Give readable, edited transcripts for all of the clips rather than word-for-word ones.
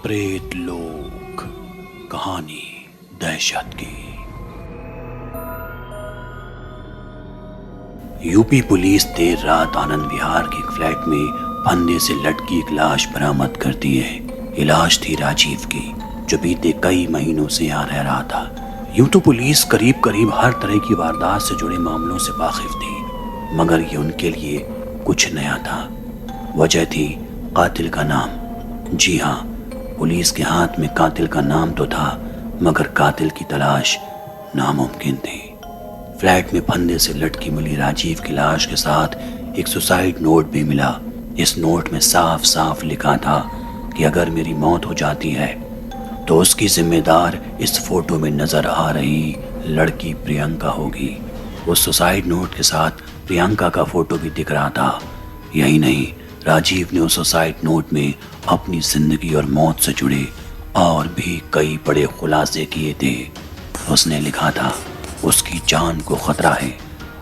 प्रेत लोक कहानी दहशत की। यूपी पुलिस देर रात आनंद विहार के एक फ्लैट में फंदे से लटकी एक लाश बरामद करती है। ये लाश थी राजीव की, जो बीते कई महीनों से यहाँ रह रहा था। यूं तो पुलिस करीब करीब हर तरह की वारदात से जुड़े मामलों से वाकिफ थी, मगर ये उनके लिए कुछ नया था। वजह थी कातिल का नाम। जी हाँ, पुलिस के हाथ में कातिल का नाम तो था, मगर कातिल की तलाश नामुमकिन थी। फ्लैट में फंदे से लटकी मिली राजीव की लाश के साथ एक सुसाइड नोट भी मिला। इस नोट में साफ साफ लिखा था कि अगर मेरी मौत हो जाती है तो उसकी जिम्मेदार इस फोटो में नजर आ रही लड़की प्रियंका होगी। उस सुसाइड नोट के साथ प्रियंका का फोटो भी दिख रहा था। यही नहीं, राजीव ने उस सुसाइड नोट में अपनी जिंदगी और मौत से जुड़े और भी कई बड़े खुलासे किए थे। उसने लिखा था उसकी जान को खतरा है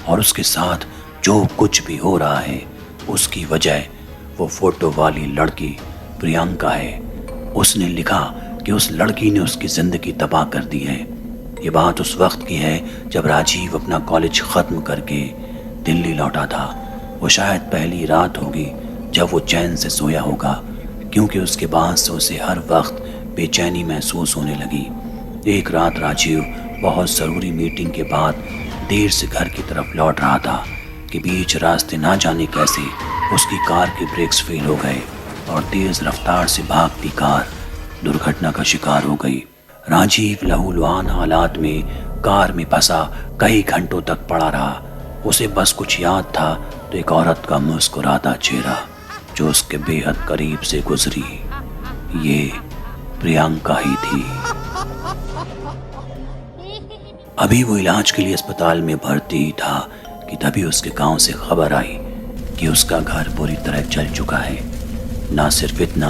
और उसके साथ जो कुछ भी हो रहा है उसकी वजह वो फोटो वाली लड़की प्रियंका है। उसने लिखा कि उस लड़की ने उसकी जिंदगी तबाह कर दी है। ये बात उस वक्त की है जब राजीव अपना कॉलेज खत्म करके दिल्ली लौटा था। वो शायद पहली रात होगी जब वो चैन से सोया होगा, क्योंकि उसके बाद से उसे हर वक्त बेचैनी महसूस होने लगी। एक रात राजीव बहुत ज़रूरी मीटिंग के बाद देर से घर की तरफ लौट रहा था कि बीच रास्ते ना जाने कैसे उसकी कार के ब्रेक्स फेल हो गए और तेज रफ्तार से भागती कार दुर्घटना का शिकार हो गई। राजीव लहूलुहान हालात में कार में फंसा कई घंटों तक पड़ा रहा। उसे बस कुछ याद था तो एक औरत का मुस्कुराता चेहरा जो उसके बेहद करीब से गुजरी। ये प्रियंका ही थी। अभी वो इलाज के लिए अस्पताल में भर्ती था कि तभी उसके गांव से खबर आई कि उसका घर बुरी तरह जल चुका है। ना सिर्फ इतना,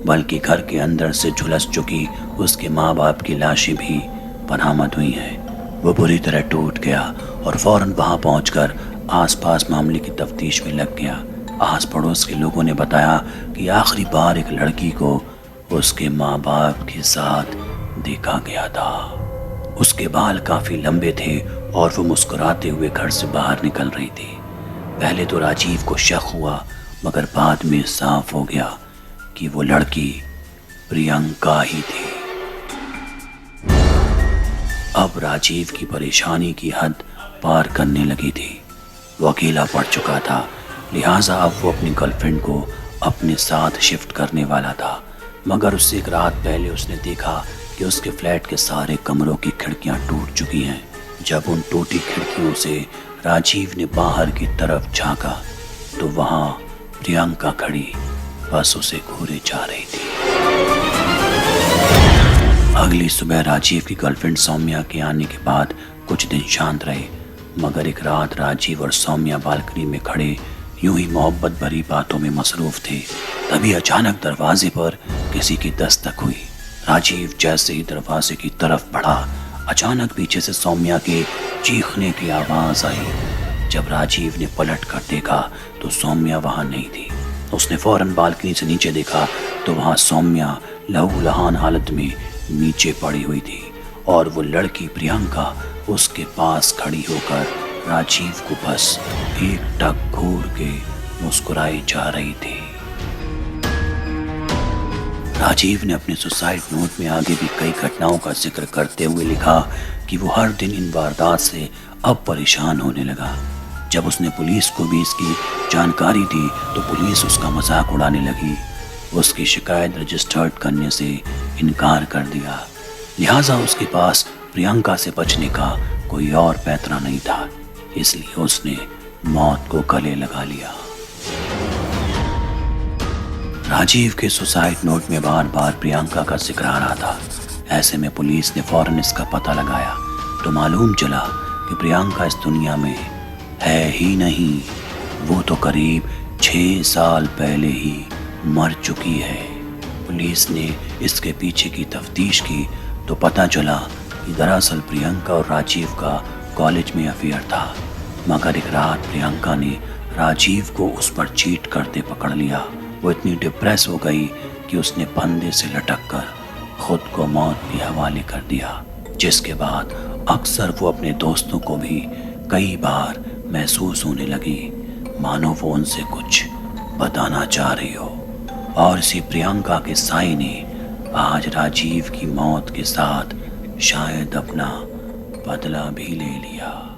बल्कि घर के अंदर से झुलस चुकी उसके माँ बाप की लाशें भी बरामद हुई हैं। वो बुरी तरह टूट गया और फौरन वहां पहुंचकर आसपास मामले की तफ्तीश में लग गया। आस पड़ोस के लोगों ने बताया कि आखिरी बार एक लड़की को उसके माँ बाप के साथ देखा गया था। उसके बाल काफी लंबे थे और वो मुस्कुराते हुए घर से बाहर निकल रही थी। पहले तो राजीव को शक हुआ, मगर बाद में साफ हो गया कि वो लड़की प्रियंका ही थी। अब राजीव की परेशानी की हद पार करने लगी थी। वो अकेला पड़ चुका था, लिहाजा अब वो अपनी गर्लफ्रेंड को अपने साथ शिफ्ट करने वाला था। मगर उससे एक रात पहले उसने देखा कि उसके फ्लैट के सारे कमरों की खिड़कियां टूट चुकी हैं। जब उन टूटी खिड़कियों से राजीव ने बाहर की तरफ झांका तो वहां प्रियंका खड़ी बस उसे घूरे जा रही थी। अगली सुबह राजीव की गर्लफ्रेंड सौम्या के आने के बाद कुछ दिन शांत रहे, मगर एक रात राजीव और सौम्या बालकनी में खड़े यूं ही मोहब्बत भरी बातों में मसरूफ थे। तभी अचानक दरवाजे पर किसी की दस्तक हुई। राजीव जैसे ही दरवाजे की तरफ बढ़ा, अचानक पीछे से सौम्या के चीखने की आवाज आई। जब राजीव ने पलट कर देखा तो सौम्या वहां नहीं थी। उसने फौरन बालकनी से नीचे देखा तो वहां सौम्या लहूलुहान हालत में नीचे पड़ी हुई थी और वो लड़की प्रियंका उसके पास खड़ी होकर राजीव को बस एक टक घूर के मुस्कुराई जा रही थी। राजीव ने अपने सुसाइड नोट में आगे भी कई घटनाओं का जिक्र करते हुए लिखा कि वो हर दिन इन वारदात से अब परेशान होने लगा। जब उसने पुलिस को भी इसकी जानकारी दी तो पुलिस उसका मजाक उड़ाने लगी। उसकी शिकायत रजिस्टर्ड करने से इनकार कर दिया, लिहाजा उसके पास प्रियंका से बचने का कोई और पैतरा नहीं था। इसलिए उसने मौत को गले लगा लिया। राजीव के सुसाइड नोट में बार बार प्रियंका का जिक्र आ रहा था। ऐसे में पुलिस ने फौरन इसका पता लगाया तो मालूम चला कि प्रियंका इस दुनिया में है ही नहीं, वो तो करीब 6 साल पहले ही मर चुकी है। पुलिस ने इसके पीछे की तफ्तीश की तो पता चला कि दरअसल प्रियंका और राजीव का कॉलेज में अफेयर था, मगर एक रात प्रियंका ने राजीव को उस पर चीट करते पकड़ लिया। वो इतनी डिप्रेस हो गई कि उसने फंदे से लटक कर खुद को मौत के हवाले कर दिया, जिसके बाद अक्सर वो अपने दोस्तों को भी कई बार महसूस होने लगी मानो वो उनसे कुछ बताना चाह रही हो। और इसी प्रियंका के साई ने आज राजीव की मौत के साथ शायद अपना बदला भी ले लिया।